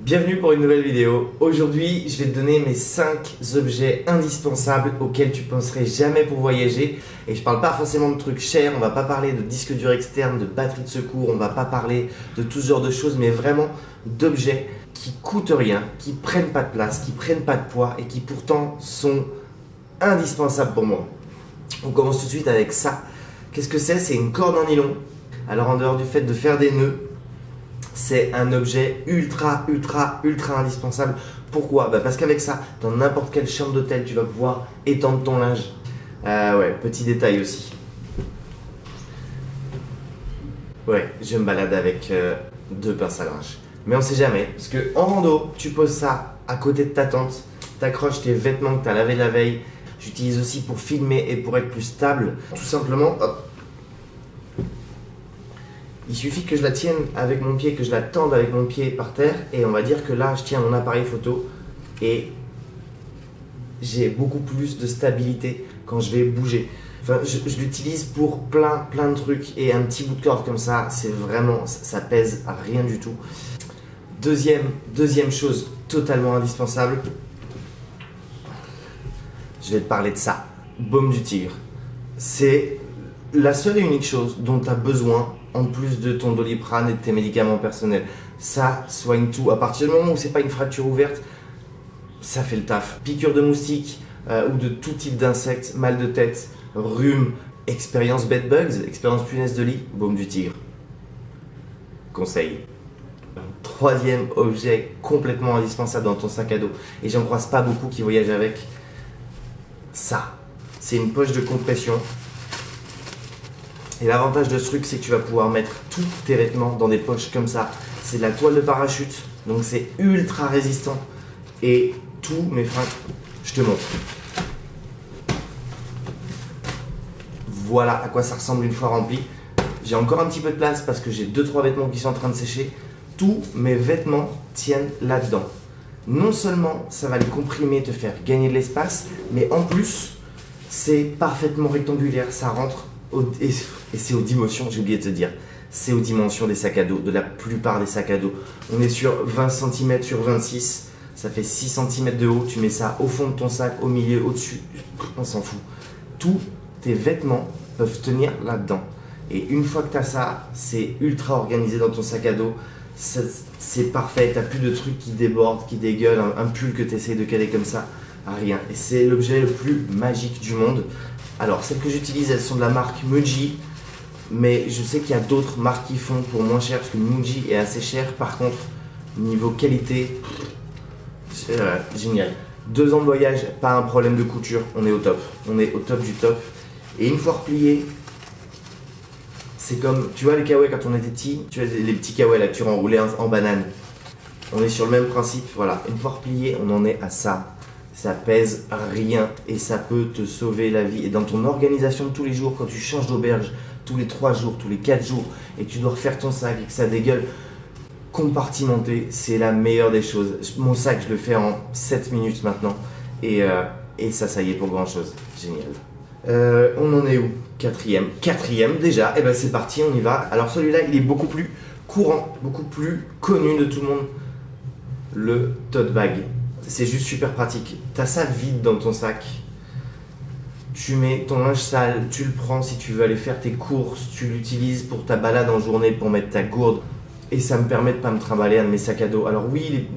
Bienvenue pour une nouvelle vidéo. Aujourd'hui, je vais te donner mes 5 objets indispensables auxquels tu penserais jamais pour voyager. Et je parle pas forcément de trucs chers, on va pas parler de disque dur externe, de batterie de secours, on va pas parler de tout ce genre de choses, mais vraiment d'objets qui coûtent rien, qui prennent pas de place, qui prennent pas de poids et qui pourtant sont indispensables pour moi. On commence tout de suite avec ça. Qu'est-ce que c'est? C'est une corde en nylon. Alors en dehors du fait de faire des nœuds, c'est un objet ultra indispensable. Pourquoi? Parce qu'avec ça, dans n'importe quelle chambre d'hôtel, tu vas pouvoir étendre ton linge. Ouais, petit détail aussi. Ouais, je me balade avec 2 pinces à linge. Mais on sait jamais, parce que en rando, tu poses ça à côté de ta tente, t'accroches tes vêtements que tu as lavés la veille. J'utilise aussi pour filmer et pour être plus stable. Tout simplement, hop. Il suffit que je la tienne avec mon pied, que je la tende avec mon pied par terre et on va dire que là, je tiens mon appareil photo et j'ai beaucoup plus de stabilité quand je vais bouger. Enfin, je l'utilise pour plein de trucs et un petit bout de corde comme ça, c'est vraiment, ça pèse rien du tout. Deuxième chose totalement indispensable, je vais te parler de ça, baume du tigre. C'est la seule et unique chose dont tu as besoin en plus de ton Doliprane et de tes médicaments personnels. Ça soigne tout. À partir du moment où c'est pas une fracture ouverte, ça fait le taf. Piqûre de moustique ou de tout type d'insectes, mal de tête, rhume, expérience bedbugs, expérience punaise de lit, baume du tigre. Conseil. Troisième objet complètement indispensable dans ton sac à dos, et j'en croise pas beaucoup qui voyagent avec, ça. C'est une poche de compression. Et l'avantage de ce truc, c'est que tu vas pouvoir mettre tous tes vêtements dans des poches comme ça. C'est de la toile de parachute, donc c'est ultra résistant. Et tous mes fringues, je te montre. Voilà à quoi ça ressemble une fois rempli. J'ai encore un petit peu de place parce que j'ai 2-3 vêtements qui sont en train de sécher. Tous mes vêtements tiennent là-dedans. Non seulement ça va les comprimer, te faire gagner de l'espace, mais en plus, c'est parfaitement rectangulaire. Ça rentre et c'est aux dimensions, j'ai oublié de te dire, c'est aux dimensions des sacs à dos, de la plupart des sacs à dos. On est sur 20 cm sur 26, ça fait 6 cm de haut, tu mets ça au fond de ton sac, au milieu, au-dessus, on s'en fout. Tous tes vêtements peuvent tenir là-dedans. Et une fois que tu as ça, c'est ultra organisé dans ton sac à dos, c'est parfait, tu n'as plus de trucs qui débordent, qui dégueulent, un pull que tu essayes de caler comme ça, rien. Et c'est l'objet le plus magique du monde. Alors, celles que j'utilise, elles sont de la marque Muji, mais je sais qu'il y a d'autres marques qui font pour moins cher, parce que Muji est assez cher. Par contre, niveau qualité, génial. 2 ans de voyage, pas un problème de couture, on est au top. On est au top du top. Et une fois replié, c'est comme, tu vois les kawaii quand on était petit, tu vois les petits kawaii là que tu renroulais en banane. On est sur le même principe, voilà. Une fois replié, on en est à ça. Ça pèse rien et ça peut te sauver la vie. Et dans ton organisation de tous les jours, quand tu changes d'auberge, tous les 3 jours, tous les 4 jours, et que tu dois refaire ton sac et que ça dégueule, compartimenté, c'est la meilleure des choses. Mon sac, je le fais en 7 minutes maintenant. Et ça y est pour grand chose. Génial. On en est où? Quatrième déjà. Et ben c'est parti, on y va. Alors celui-là, il est beaucoup plus courant, beaucoup plus connu de tout le monde. Le tote bag. C'est juste super pratique. Tu as ça vide dans ton sac. Tu mets ton linge sale, tu le prends si tu veux aller faire tes courses, tu l'utilises pour ta balade en journée pour mettre ta gourde. Et ça me permet de pas me trimballer un de mes sacs à dos. Alors oui,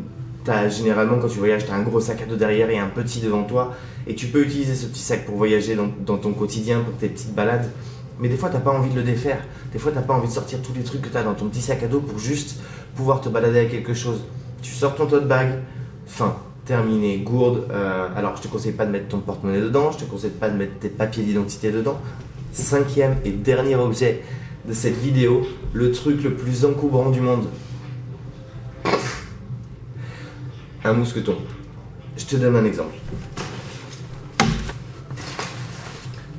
généralement quand tu voyages, tu as un gros sac à dos derrière et un petit devant toi. Et tu peux utiliser ce petit sac pour voyager dans ton quotidien, pour tes petites balades. Mais des fois, tu n'as pas envie de le défaire. Des fois, tu n'as pas envie de sortir tous les trucs que tu as dans ton petit sac à dos pour juste pouvoir te balader avec quelque chose. Tu sors ton tote bag, fin. Terminé, gourde. Alors je te conseille pas de mettre ton porte-monnaie dedans, je te conseille pas de mettre tes papiers d'identité dedans. 5e et dernier objet de cette vidéo, le truc le plus encombrant du monde. Un mousqueton. Je te donne un exemple.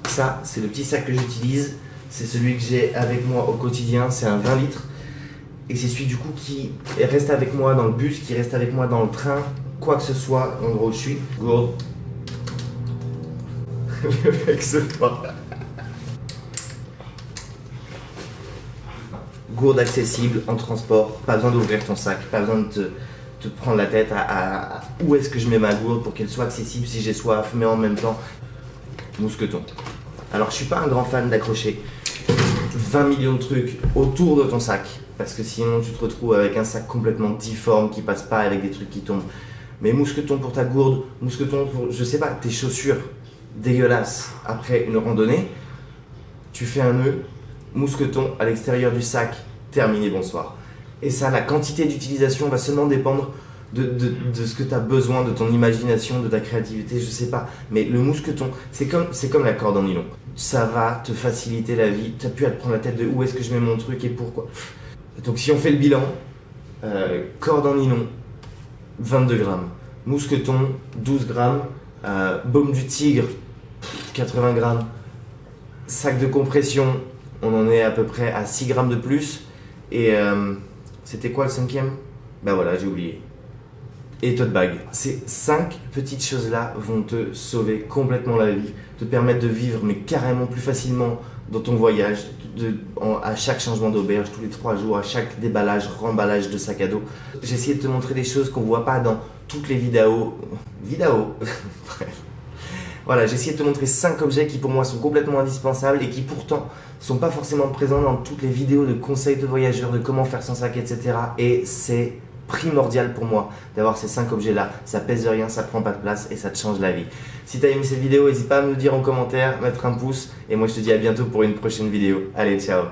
Ça, c'est le petit sac que j'utilise. C'est celui que j'ai avec moi au quotidien. C'est un 20 litres. Et c'est celui du coup qui reste avec moi dans le bus, qui reste avec moi dans le train. Quoi que ce soit, l'endroit où je suis, gourde. Le mec se fort. Gourde accessible en transport, pas besoin d'ouvrir ton sac, pas besoin de te prendre la tête à où est-ce que je mets ma gourde pour qu'elle soit accessible si j'ai soif, mais en même temps, mousqueton. Alors je suis pas un grand fan d'accrocher 20 millions de trucs autour de ton sac, parce que sinon tu te retrouves avec un sac complètement difforme qui passe pas, avec des trucs qui tombent. Mais mousqueton pour ta gourde, mousqueton pour, je sais pas, tes chaussures dégueulasses après une randonnée, tu fais un nœud, mousqueton à l'extérieur du sac, terminé, bonsoir. Et ça, la quantité d'utilisation va seulement dépendre de ce que tu as besoin, de ton imagination, de ta créativité, je sais pas. Mais le mousqueton, c'est comme la corde en nylon. Ça va te faciliter la vie. Tu n'as plus à te prendre la tête de où est-ce que je mets mon truc et pourquoi. Donc si on fait le bilan, corde en nylon, 22 grammes. Mousqueton, 12 grammes. Baume du tigre, 80 grammes. Sac de compression, on en est à peu près à 6 grammes de plus. Et c'était quoi le 5e? Ben voilà, j'ai oublié. Et tote bag. Ces 5 petites choses-là vont te sauver complètement la vie, te permettre de vivre mais carrément plus facilement dans ton voyage, à chaque changement d'auberge, tous les 3 jours, à chaque déballage, remballage de sac à dos. J'ai essayé de te montrer des choses qu'on ne voit pas dans toutes les vidéos. Bref. Voilà, j'ai essayé de te montrer 5 objets qui pour moi sont complètement indispensables et qui pourtant sont pas forcément présents dans toutes les vidéos de conseils de voyageurs, de comment faire son sac, etc. Et c'est primordial pour moi d'avoir ces 5 objets là, ça pèse rien, ça prend pas de place et ça te change la vie. Si tu as aimé cette vidéo, n'hésite pas à me le dire en commentaire, mettre un pouce et moi je te dis à bientôt pour une prochaine vidéo. Allez, ciao.